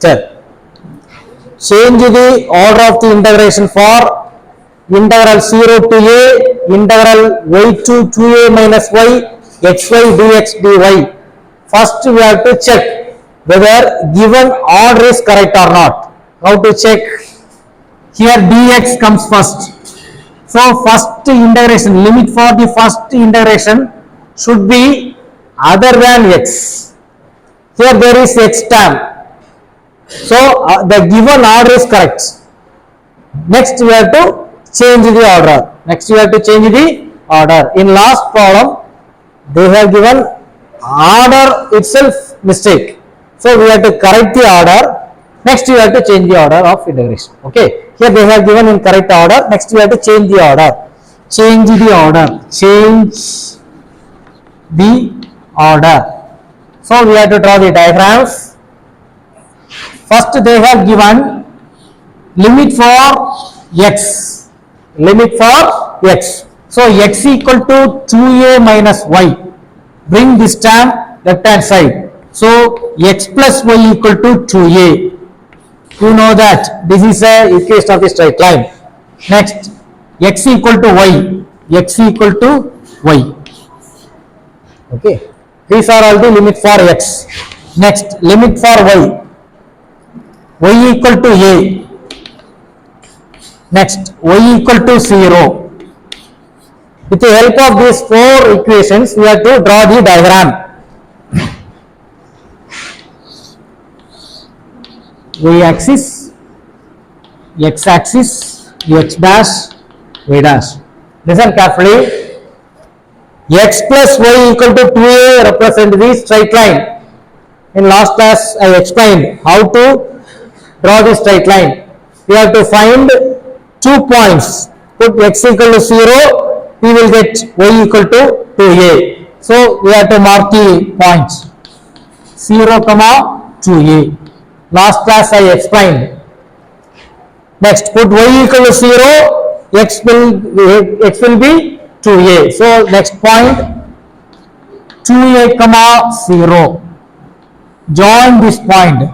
Check. Change the order of the integration for integral 0 to a integral y to 2a minus y xy dx dy. First we have to check whether given order is correct or not. How to check? Here dx comes first. So first integration, limit for the first integration should be other than x. Here there is x term. So the given order is correct. Next we have to change the order. Next we have to change the order. In last problem they have given order itself mistake. So we have to correct the order. Next we have to change the order of integration. Okay. Here they have given in correct order. Next we have to change the order. Change the order. Change the order. So we have to draw the diagrams. First they have given limit for x. Limit for x. So x equal to 2a minus y. Bring this term left hand side. So x plus y equal to 2a. You know that this is a equation of the straight line. Next, x equal to y. X equal to y. Okay. These are all the limit for x. Next, limit for y. Y equal to a. Next, y equal to 0. With the help of these four equations, we have to draw the diagram. Y axis, x axis, x dash, y dash. Listen carefully. X plus y equal to 2a represent the straight line. In last class I explained how to draw the straight line. We have to find 2 points. Put x equal to 0, we will get y equal to 2a. So we have to mark the points 0, 2a. Last class I explained. Next, put y equal to 0, x will be 2a. So next point 2a, 0. Join this point.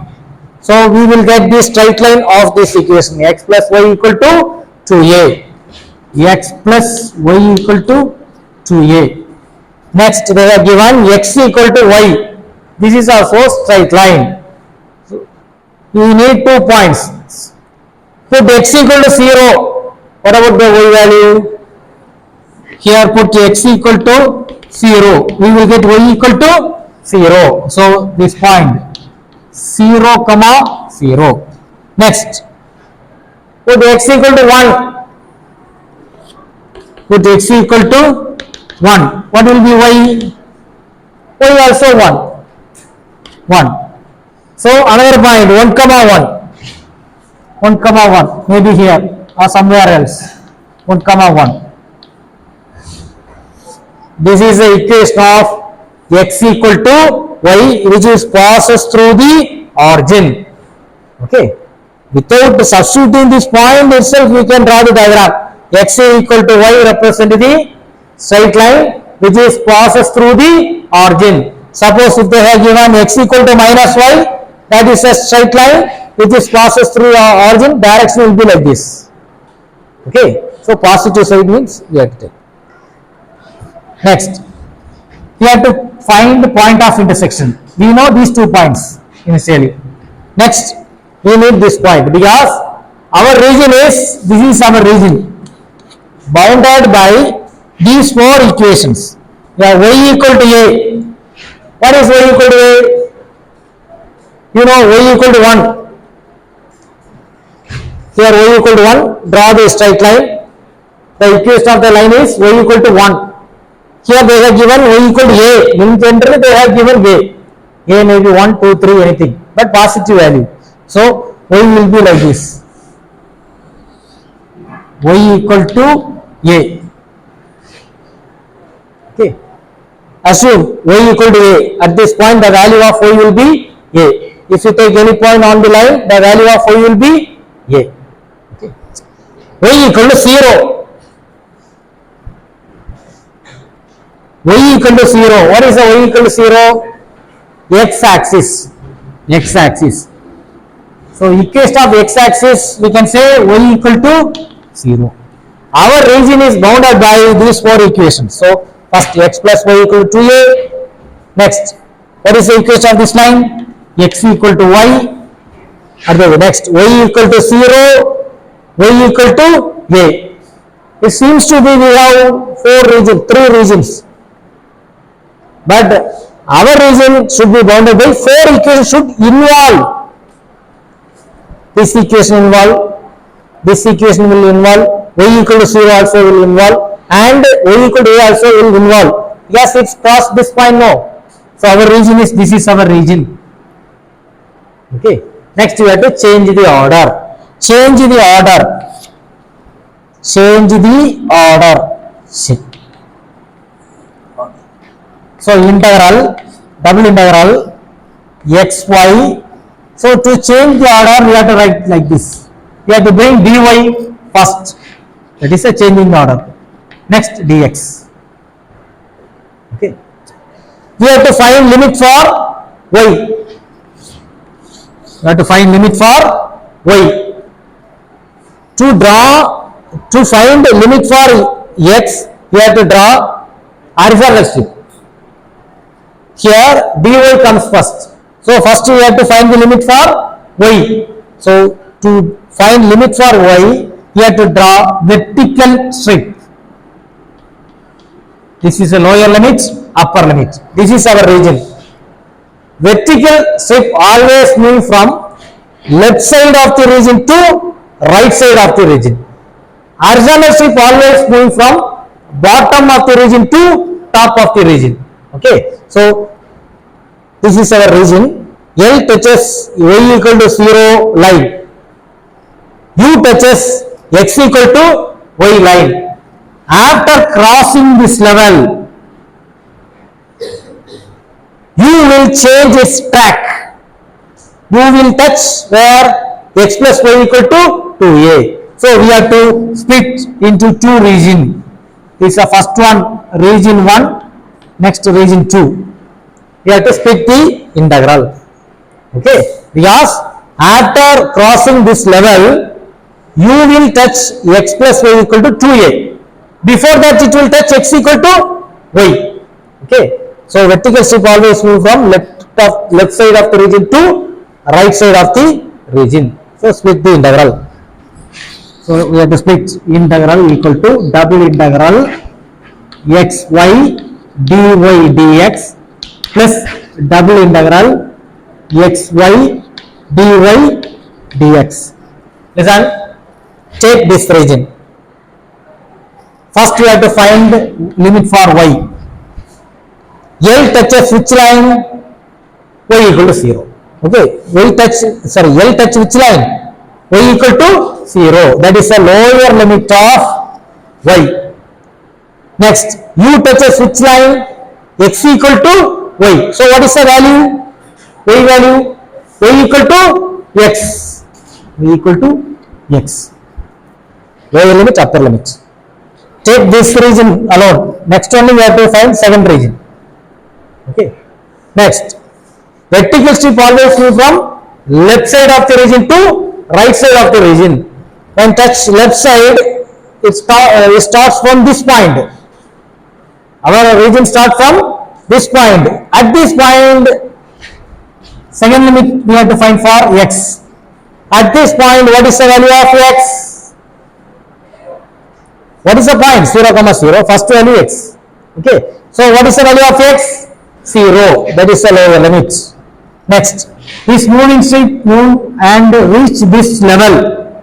So we will get the straight line of this equation. X plus y equal to 2a. X plus y equal to 2a. Next they have given x equal to y. This is also straight line. We need 2 points. Put x equal to 0. What about the y value? Here put x equal to 0. We will get y equal to 0. So this point 0, 0. Next, put x equal to 1. Put x equal to 1. What will be y? Y also 1. 1. So another point 1, 1. 1, 1. Maybe here or somewhere else. 1, 1. This is the equation of x equal to y, which is passes through the origin. Okay. Without substituting this point itself, we can draw the diagram. X equal to y represent the straight line which is passes through the origin. Suppose if they have given x equal to minus y, that is a straight line which is passes through our origin. Direction will be like this. Okay. So positive side means we have to take. Next, we have to find the point of intersection. We know these 2 points initially. Next, we need this point because our region is, this is our region bounded by these 4 equations. We have y equal to a. What is y equal to a? You know y equal to 1. Here y equal to 1. Draw the straight line. The equation of the line is y equal to 1. Here they have given y equal to a. In general they have given a. A may be 1, 2, 3 anything, but positive value. So y will be like this. Y equal to a. Okay. Assume y equal to a. At this point the value of y will be a. If you take any point on the line, the value of y will be a. Okay. Y equal to 0. Y equal to 0. What is the y equal to 0? X axis. X axis. So equation of x-axis we can say y equal to 0. Our region is bounded by these four equations. So first x plus y equal to 2a. Next, what is the equation of this line? X equal to y. Next, y equal to 0, y equal to a. It seems to be we have three regions. But our region should be bounded by four equations should involve. This equation involve, this equation will involve, y equal to 0 also will involve, and y equal to a also will involve. Yes, it's crossed this point, no. So our region is, this is our region. Okay. Next we have to change the order. Change the order. Change the order. So integral, double integral, x, y. So to change the order, we have to write like this. We have to bring dy first. That is a changing order. Next dx. Okay. We have to find limit for y. We have to find limit for y. To find the limit for x, we have to draw horizontal strip. Here dy comes first. So first we have to find the limit for y. So to find limit for y, we have to draw vertical strip. This is a lower limit, upper limit. This is our region. Vertical strip always move from left side of the region to right side of the region. Horizontal strip always move from bottom of the region to top of the region. Okay. So this is our region. L touches y equal to 0 line. U touches x equal to y line. After crossing this level, you will change its track. You will touch where x plus y equal to 2a. So we have to split into two regions. This is the first one, region 1, next region 2. We have to split the integral. Okay, because after crossing this level, you will touch x plus y equal to 2a. Before that, it will touch x equal to y. Okay, so vertical strip always move from left side of the region to right side of the region. So split the integral. So we have to split integral equal to double integral x y dy dx plus double integral x y dy dx. Listen, take this region. First we have to find limit for y. L touches which line? Y equal to 0. Okay, L touch which line? Y equal to 0. That is a lower limit of y. Next, U touches which line? X equal to y. So what is the value? Y value? Y equal to x. Y equal to x. Lower limit, upper limit. Take this region alone. Next only we have to find second region. Okay. Next, vertical strip always move from left side of the region to right side of the region. When touch left side, it starts from this point. Our region starts from this point. At this point, second limit we have to find for x. At this point, what is the value of x? What is the point? 0, 0. First value x. Okay. So what is the value of x? 0. That is the lower limit. Next, this moving strip move and reach this level.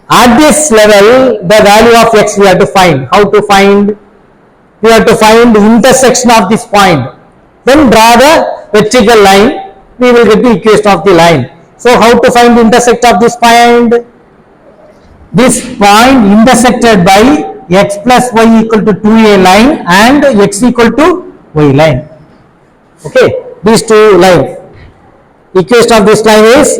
At this level, the value of x we have to find. How to find? We have to find the intersection of this point. Then draw the vertical line. We will get the equation of the line. So how to find the intersect of this point? This point intersected by x plus y equal to 2a line and x equal to y line. Okay, these two lines. Equation of this line is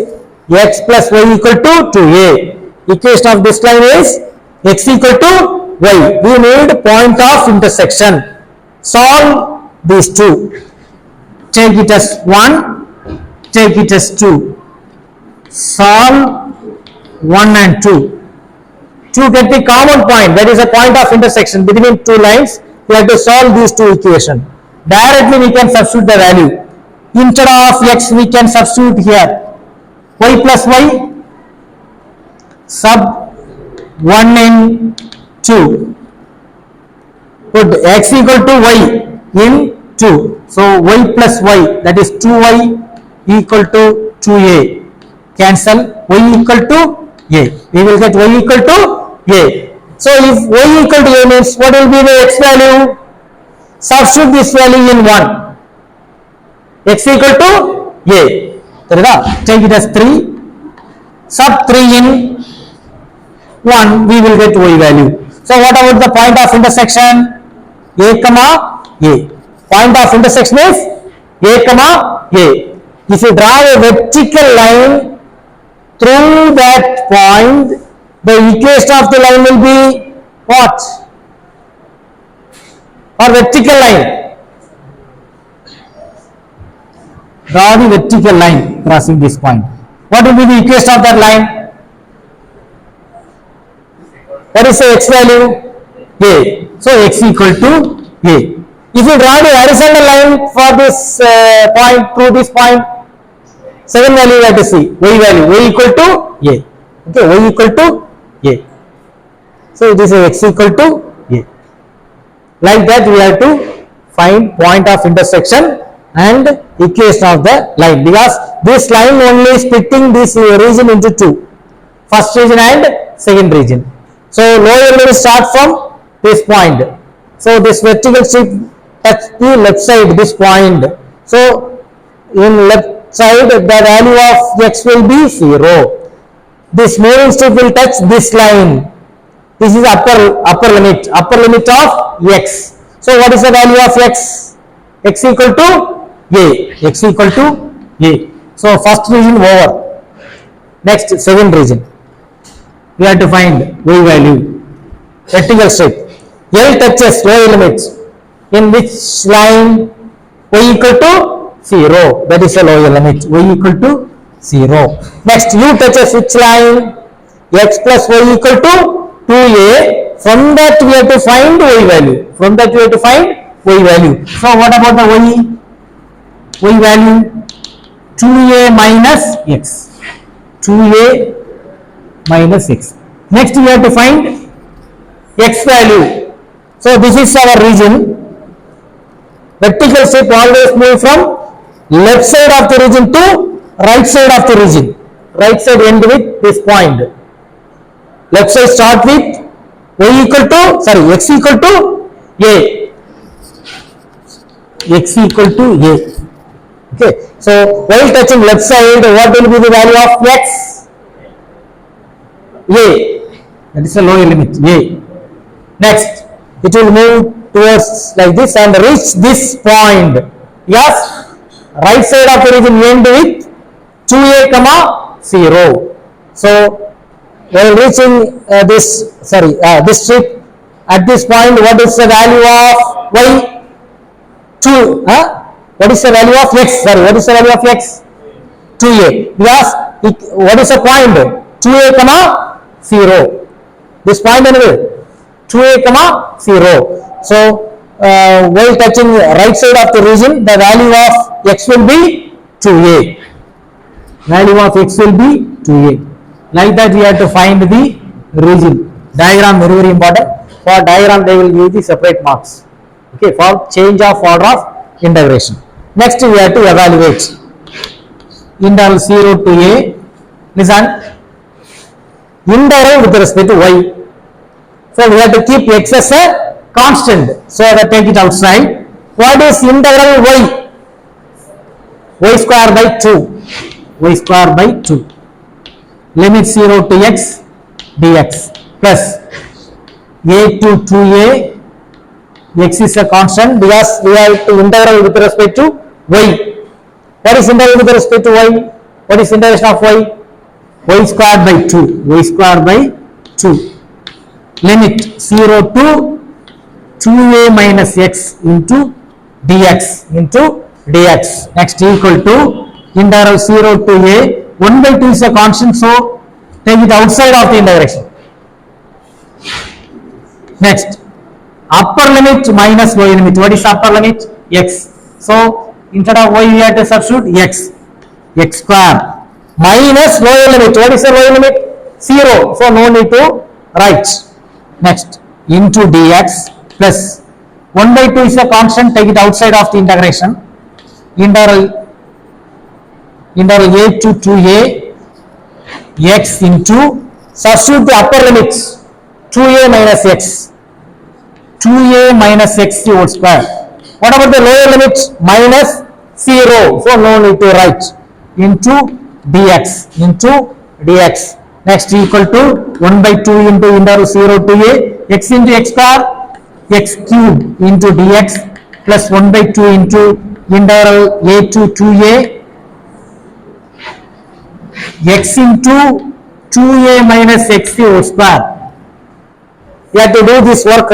x plus y equal to 2a. Equation of this line is x equal to y. We need point of intersection. Solve these two. Take it as 1, take it as 2. solve 1 and 2. To get the common point, that is a point of intersection between two lines, we have to solve these two equations. Directly we can substitute the value. Instead of x, we can substitute here y plus y sub 1 in 2. Put x equal to y in 2. So y plus y, that is 2y equal to 2a. Cancel y equal to a. We will get y equal to a. So if y equal to a means what will be the x value? Substitute this value in 1. X equal to a. Take it as 3. Sub 3 in 1, we will get y value. So what about the point of intersection? A comma a. Point of intersection is a comma a. If you draw a vertical line through that point, the equation of the line will be what? Or vertical line. Draw the vertical line crossing this point. What will be the equation of that line? What is the x value? A. So x equal to a. If you draw the horizontal line for this point through this point, second value you have to see y value, y equal to a. Okay, y equal to a. So this is x equal to a. Like that we have to find point of intersection and equation of the line, because this line only is splitting this region into two, first region and second region. So lower limit start from this point. So this vertical strip touch the left side, this point. So in left side the value of x will be 0. This moving strip will touch this line. This is upper limit of x. So what is the value of x? X equal to a. X equal to a. So first region over. Next second region. We have to find y value. Vertical strip. L touches lower limit. In which line? Y equal to 0. That is the lower limit. Y equal to 0. Next u touches which line? X plus y equal to 2a. From that we have to find y value. So what about the y value? 2a minus x. 2a minus x. Next we have to find x value. So this is our region. Vertical strip always move from left side of the region to right side of the region. Right side end with this point. Left side start with x equal to a. X equal to a. Okay. So while touching left side, what will be the value of x? A. That is the lower limit. A. Next, it will move towards like this and reach this point. Yes. Right side of the region end with 2a comma 0. So while reaching this strip at this point, what is the value of y? 2. What is the value of x? What is the value of x? 2a. Because what is the point? 2a comma 0. This point anyway. 2a comma 0. So while touching right side of the region, the value of x will be 2a. Value of x will be 2a. Like that we have to find the region. Diagram very important. For diagram they will give the separate marks. Okay, for change of order of integration. Next we have to evaluate integral 0 to a. Listen, integral with respect to y. So we have to keep x as a constant. So that take it outside. What is integral y? Y square by 2. Y square by 2. Limit 0 to x dx plus a to 2a. X is a constant because we have to integral with respect to y. What is integral with respect to y? What is integration of y? Y square by 2. Y square by 2. Limit 0 to 2a minus x into dx. Next equal to integral 0 to a 1 by 2 is a constant, so take it outside of the integration. Next, upper limit minus lower limit. What is upper limit? X. So instead of y we have to substitute x. X square minus lower limit. What is the lower limit? 0. So no need to write. Next, into dx plus 1 by 2 is a constant. Take it outside of the integration. Integral a to 2a x into, substitute the upper limits, 2a minus x, 2a minus x whole square. What about the lower limits? Minus 0, so no need to write, into dx, next equal to 1 by 2 into integral 0 to a x into x square, x cube into dx plus 1 by 2 into integral a to 2a x into 2a minus x whole square. You have to do this work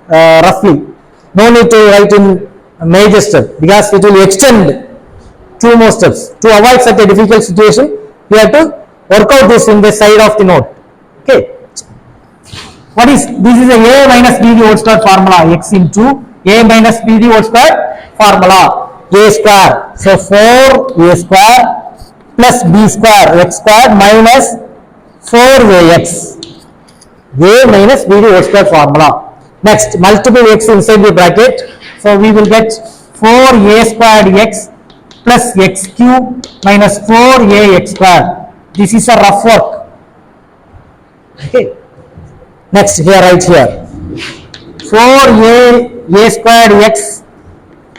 roughly. No need to write in a major step because it will extend 2 more steps. To avoid such a difficult situation, you have to work out this in the side of the note. Okay. What is this? Is a minus b whole square formula. X into a minus b whole square formula. A square. So 4a square plus b square x square minus 4ax. A minus b whole square formula. Next, multiple x inside the bracket. So we will get 4a squared x plus x cube minus 4ax square. This is a rough work. Okay. Next, here right here. 4a squared x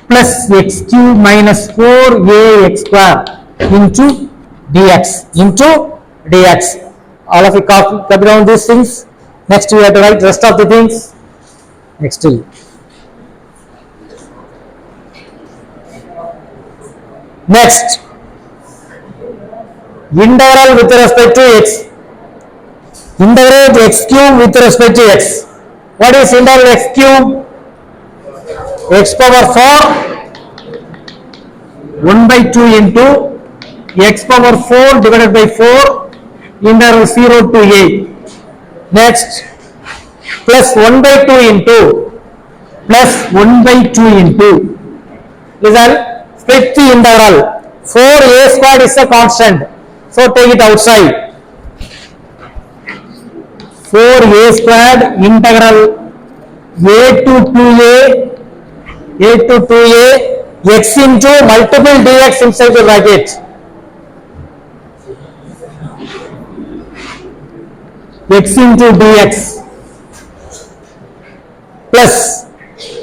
plus x cube minus 4ax square into dx. All of you copy down these things. Next, we have to write rest of the things. Next, integral with respect to x. Integrate x cube with respect to x. What is integral x cube? X power 4 1 by 2 into x power 4 divided by 4 integral 0 to a. Next, plus 1 by 2 into listen, split the integral. 4a squared is a constant, so take it outside. 4a squared integral a to 2a x into multiple dx inside the bracket. X into dx plus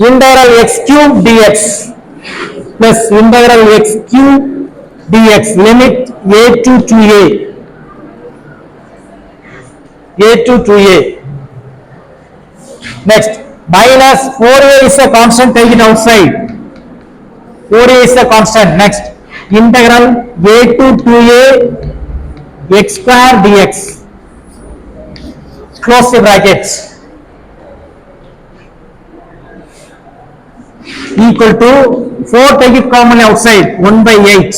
integral x cube dx plus integral x cube dx, limit a to 2a. Next, minus 4a is a constant, take it outside. 4a is a constant. Next, integral a to 2a x square dx. Close the brackets. Equal to 4, take it common outside, 1 by 8.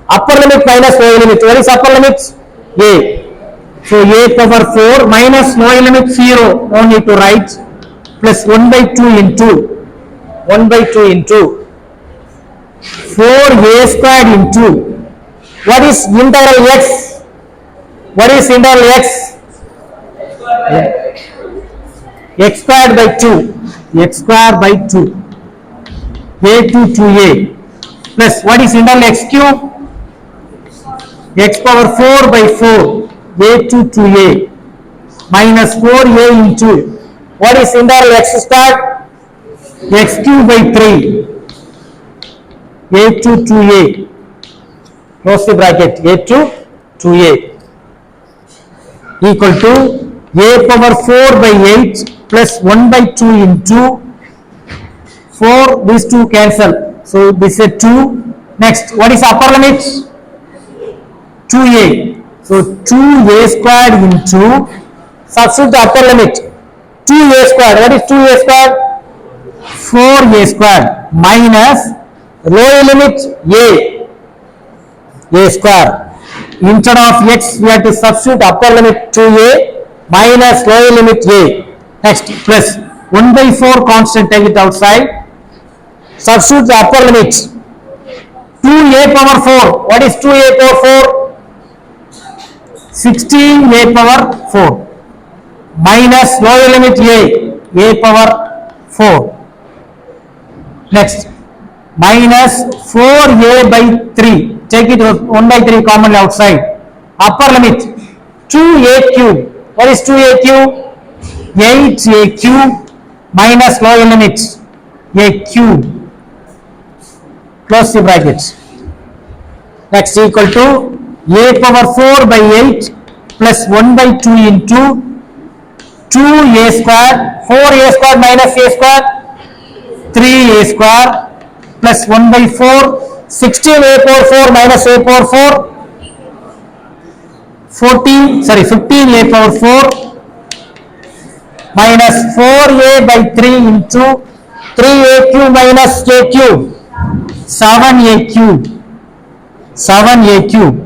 Upper limit minus lower limit. What is upper limit? A. So a power 4 minus lower limit 0. No need to write. Plus 1 by 2 into 4a squared into, what is integral x? What is integral x? X squared by 2. A to 2a plus what is integral x cube? X power 4 by 4 a to 2a minus 4a into, what is integral x squared? X cube by 3 a to 2a. Close the bracket. A to 2a equal to a power 4 by 8 plus 1 by 2 into 4, these two cancel, so this is 2. Next, what is upper limit? 2a. So 2a squared into, substitute the upper limit, 2a squared. What is 2a squared? 4a squared minus lower limit a, a square. Instead of x, we have to substitute upper limit 2a minus lower limit a. Next, plus 1 by 4 constant, take it outside. Substitute the upper limit. 2a power 4. What is 2a power 4? 16a power 4. Minus lower limit a power 4. Next, minus 4a by 3. Take it 1 by 3 commonly outside. Upper limit 2a cube. What is 2a cube? 8a cube minus lower limit a cube. Close the brackets. Next, equal to a power 4 by 8 plus 1 by 2 into 2a square, 4a square minus a square, 3a square plus 1 by 4, 16a power 4 minus a power 4, 15a power 4 minus 4a by 3 into 3a cube minus a cube, 7a cube, 7a cube.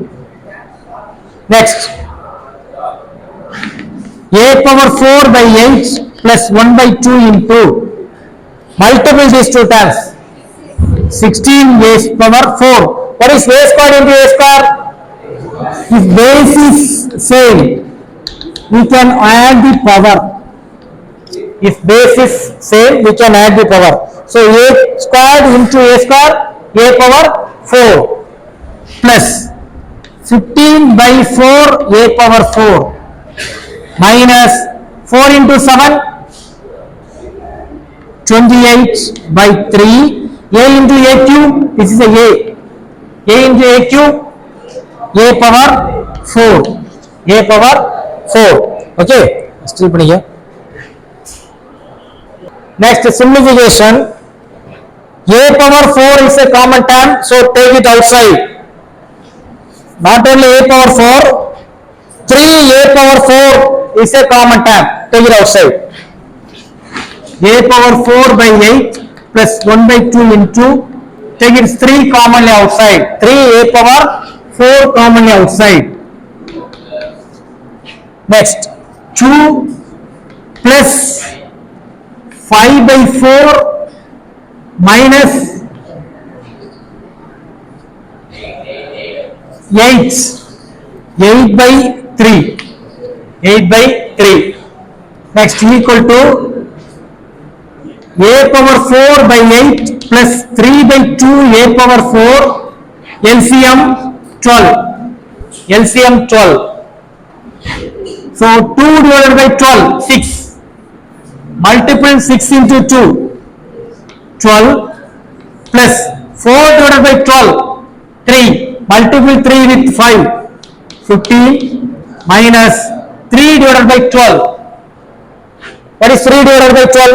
Next, a power 4 by 8 plus 1 by 2 into, multiple these two terms, 16a power 4. What is a square into a square? If base is same, we can add the power. If base is same, we can add the power. So a squared into a square, a power 4 plus 15 by 4 a power 4 minus 4 into 7, 28 by 3, a into a cube, this is a into a cube, a power 4, a power 4. Okay, still putting here. Next, simplification. A power 4 is a common term, so take it outside. Not only a power 4, 3a power 4 is a common term, take it outside. A power 4 by 8 plus 1 by 2 into, take it 3 commonly outside, 3a power 4 commonly outside. Next, 2 plus 5 by 4 minus 8 by 3, 8 by 3. Next, equal to a power 4 by 8 plus 3 by 2 a power 4, LCM 12, LCM 12. So 2 divided by 12, 6. Multiple 6 into 2, 12 plus 4 divided by 12, 3. Multiple 3 with 5, 15 minus 3 divided by 12. What is 3 divided by 12?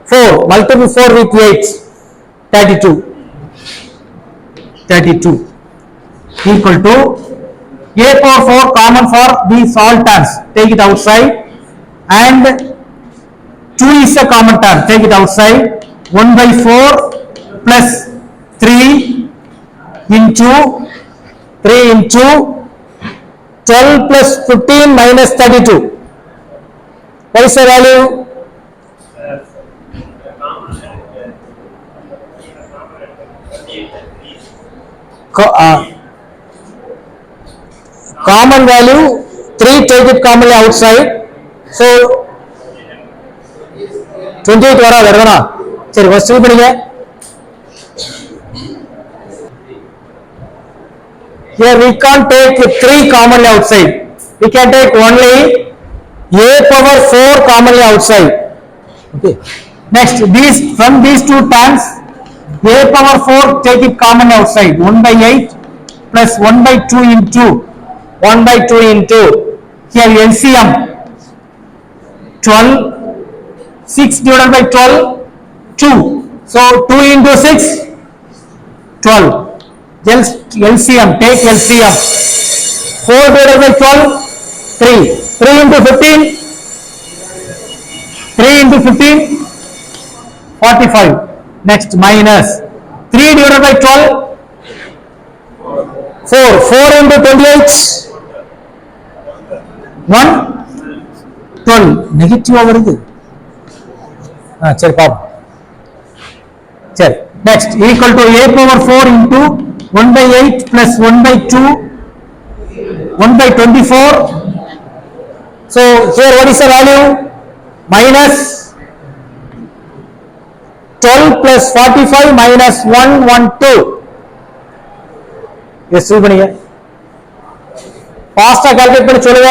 4. Multiple 4 with 8, 32. 32 equal to a power 4 common for these all terms. Take it outside, and 2 is a common term. Take it outside. 1 by 4 plus 3 into 12 plus 15 minus 32. What is the value? Common value 3, take it commonly outside. So 28 வராது வருதுனா சரி first பண்ணுங்க. Here we can't take 3 commonly outside. We can take only a power 4 commonly outside. Okay. Next, from these two terms, a power 4 take it commonly outside. 1 by 8 plus 1 by 2 into 1 by 2 into here LCM 12, 6 divided by 12, 2. So 2 into 6, 12. LCM, take LCM. 4 divided by 12, 3. 3 into 15, 3 into 15, 45. Next, minus 3 divided by 12, 4 into 28 112 நெகட்டிவா வருது சரி பாப்போம் சரி next equal to a power 4 into 1 by 8 plus 1 by 2 1 by 24 so here what is the value minus 12 plus 45 minus 112 yes சொல்லுங்க ஃபாஸ்டா calculate பண்ணி சொல்லுங்க